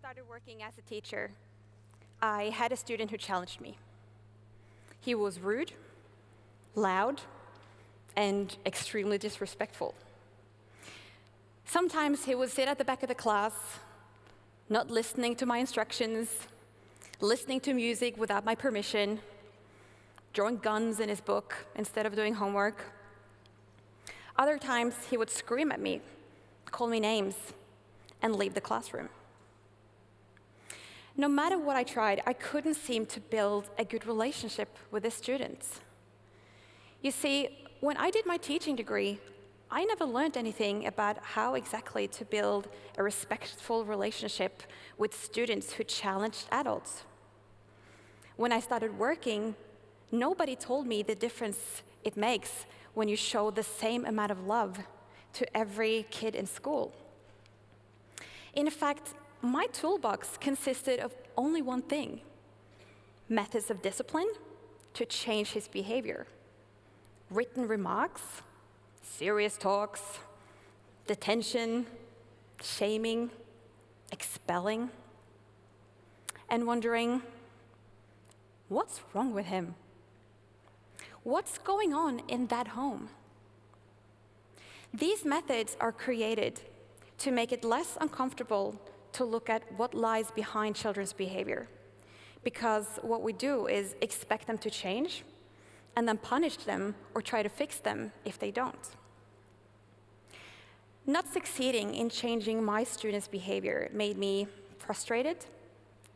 started working as a teacher, I had a student who challenged me. He was rude, loud, and extremely disrespectful. Sometimes he would sit at the back of the class, not listening to my instructions, listening to music without my permission, drawing guns in his book instead of doing homework. Other times he would scream at me, call me names, and leave the classroom. No matter what I tried, I couldn't seem to build a good relationship with the students. You see, when I did my teaching degree, I never learned anything about how exactly to build a respectful relationship with students who challenged adults. When I started working, nobody told me the difference it makes when you show the same amount of love to every kid in school. In fact, my toolbox consisted of only one thing: methods of discipline to change his behavior. Written remarks, serious talks, detention, shaming, expelling, and wondering, what's wrong with him? What's going on in that home? These methods are created to make it less uncomfortable to look at what lies behind children's behavior. Because what we do is expect them to change and then punish them or try to fix them if they don't. Not succeeding in changing my students' behavior made me frustrated,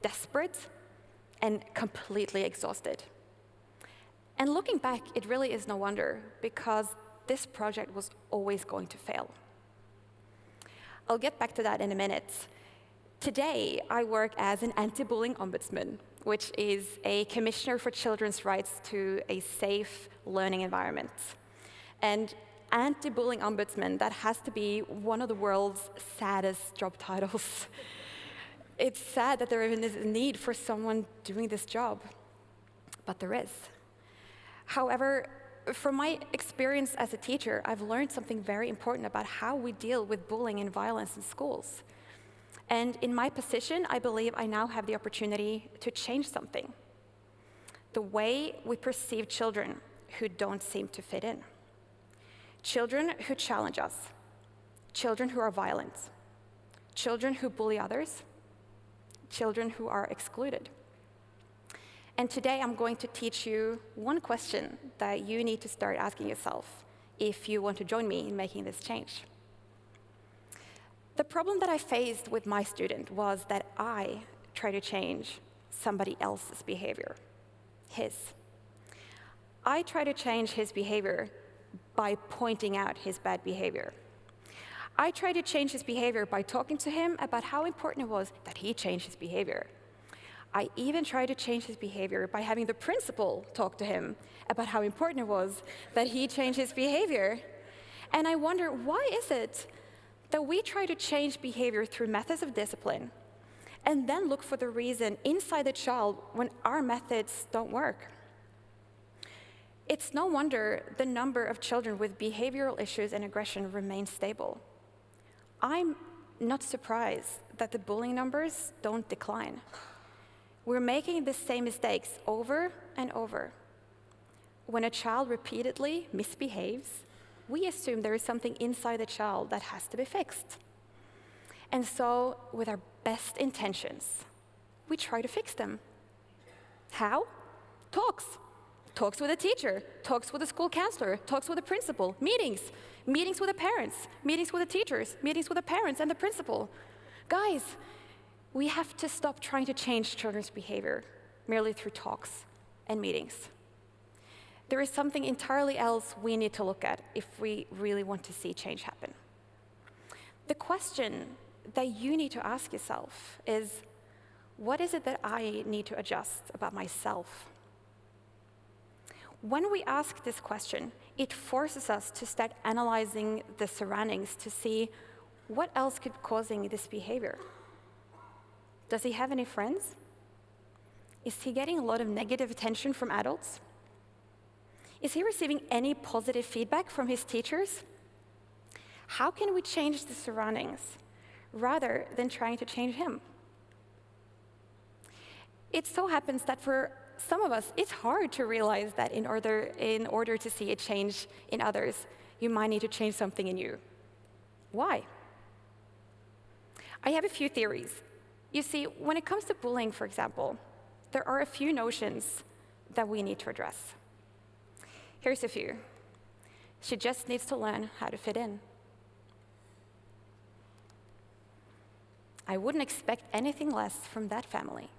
desperate, and completely exhausted. And looking back, it really is no wonder, because this project was always going to fail. I'll get back to that in a minute. Today, I work as an anti-bullying ombudsman, which is a commissioner for children's rights to a safe learning environment. And anti-bullying ombudsman, that has to be one of the world's saddest job titles. It's sad that there even is a need for someone doing this job, but there is. However, from my experience as a teacher, I've learned something very important about how we deal with bullying and violence in schools. And in my position, I believe I now have the opportunity to change something: the way we perceive children who don't seem to fit in. Children who challenge us, children who are violent, children who bully others, children who are excluded. And today I'm going to teach you one question that you need to start asking yourself if you want to join me in making this change. The problem that I faced with my student was that I tried to change somebody else's behavior, his. I tried to change his behavior by pointing out his bad behavior. I tried to change his behavior by talking to him about how important it was that he change his behavior. I even tried to change his behavior by having the principal talk to him about how important it was that he change his behavior. And I wonder, why is it that we try to change behavior through methods of discipline and then look for the reason inside the child when our methods don't work? It's no wonder the number of children with behavioral issues and aggression remains stable. I'm not surprised that the bullying numbers don't decline. We're making the same mistakes over and over. When a child repeatedly misbehaves, we assume there is something inside the child that has to be fixed. And so, with our best intentions, we try to fix them. How? Talks. Talks with a teacher, talks with a school counselor, talks with a principal, meetings with the parents, meetings with the teachers, meetings with the parents and the principal. Guys, we have to stop trying to change children's behavior merely through talks and meetings. There is something entirely else we need to look at if we really want to see change happen. The question that you need to ask yourself is, what is it that I need to adjust about myself? When we ask this question, it forces us to start analyzing the surroundings to see what else could be causing this behavior. Does he have any friends? Is he getting a lot of negative attention from adults? Is he receiving any positive feedback from his teachers? How can we change the surroundings rather than trying to change him? It so happens that for some of us, it's hard to realize that in order to see a change in others, you might need to change something in you. Why? I have a few theories. You see, when it comes to bullying, for example, there are a few notions that we need to address. Here's a few. She just needs to learn how to fit in. I wouldn't expect anything less from that family.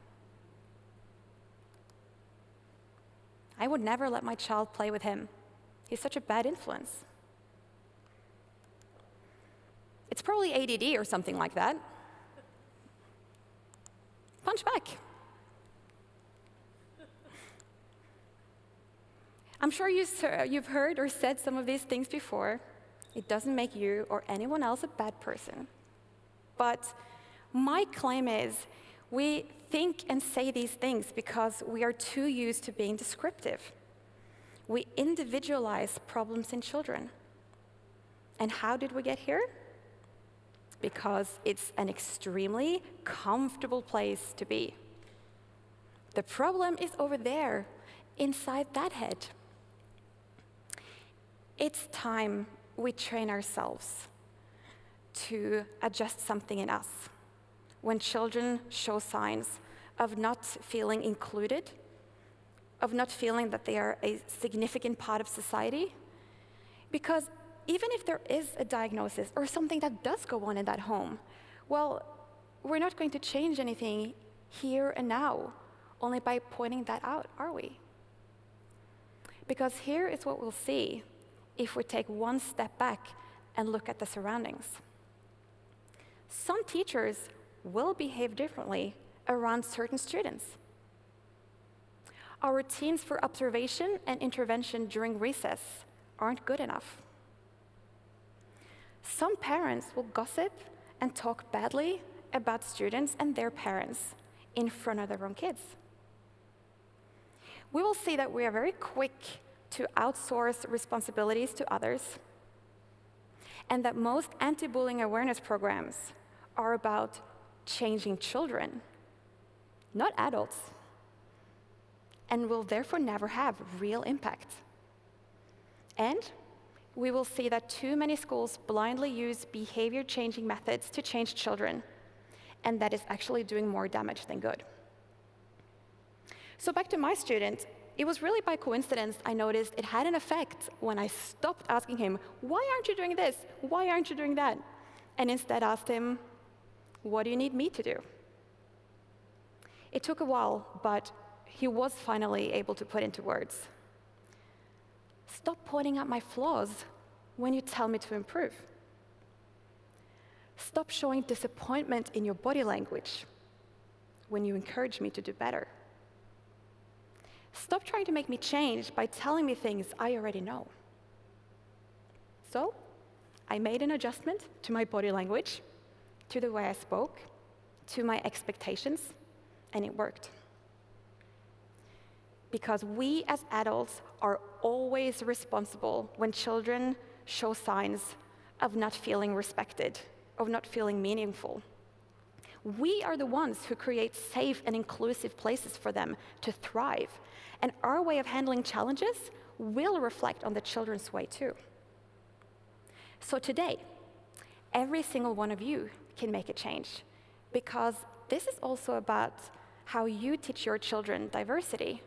I would never let my child play with him. He's such a bad influence. It's probably ADD or something like that. Punch back. I'm sure you've heard or said some of these things before. It doesn't make you or anyone else a bad person. But my claim is we think and say these things because we are too used to being descriptive. We individualize problems in children. And how did we get here? Because it's an extremely comfortable place to be. The problem is over there, inside that head. It's time we train ourselves to adjust something in us. When children show signs of not feeling included, of not feeling that they are a significant part of society, because even if there is a diagnosis or something that does go on in that home, well, we're not going to change anything here and now, only by pointing that out, are we? Because here is what we'll see if we take one step back and look at the surroundings. Some teachers will behave differently around certain students. Our routines for observation and intervention during recess aren't good enough. Some parents will gossip and talk badly about students and their parents in front of their own kids. We will see that we are very quick to outsource responsibilities to others, and that most anti-bullying awareness programs are about changing children, not adults, and will therefore never have real impact. And we will see that too many schools blindly use behavior-changing methods to change children, and that is actually doing more damage than good. So back to my student, it was really by coincidence I noticed it had an effect when I stopped asking him, "Why aren't you doing this? Why aren't you doing that?" And instead asked him, "What do you need me to do?" It took a while, but he was finally able to put into words. "Stop pointing out my flaws when you tell me to improve. Stop showing disappointment in your body language when you encourage me to do better. Stop trying to make me change by telling me things I already know." So I made an adjustment to my body language, to the way I spoke, to my expectations, and it worked. Because we as adults are always responsible when children show signs of not feeling respected, of not feeling meaningful. We are the ones who create safe and inclusive places for them to thrive, and our way of handling challenges will reflect on the children's way too. So today, every single one of you can make a change, because this is also about how you teach your children diversity,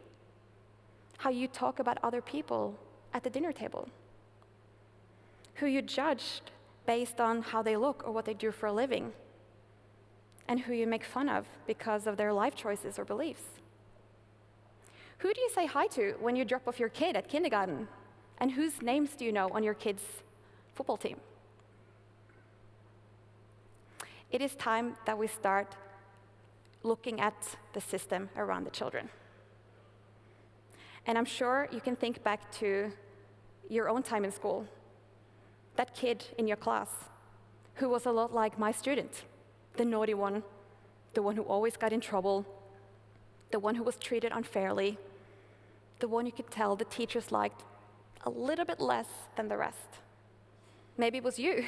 how you talk about other people at the dinner table, who you judge based on how they look or what they do for a living, and who you make fun of because of their life choices or beliefs. Who do you say hi to when you drop off your kid at kindergarten? And whose names do you know on your kid's football team? It is time that we start looking at the system around the children. And I'm sure you can think back to your own time in school. That kid in your class who was a lot like my student, the naughty one, the one who always got in trouble, the one who was treated unfairly, the one you could tell the teachers liked a little bit less than the rest. Maybe it was you,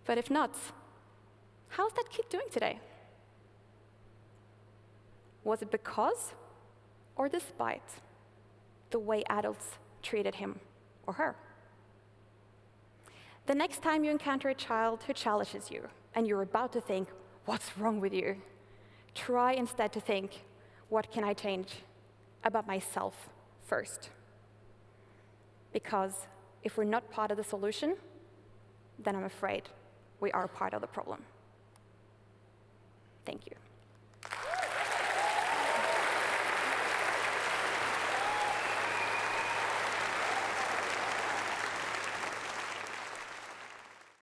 but if not, how's that kid doing today? Was it because or despite the way adults treated him or her? The next time you encounter a child who challenges you and you're about to think, what's wrong with you? Try instead to think, what can I change about myself first? Because if we're not part of the solution, then I'm afraid we are part of the problem. Thank you.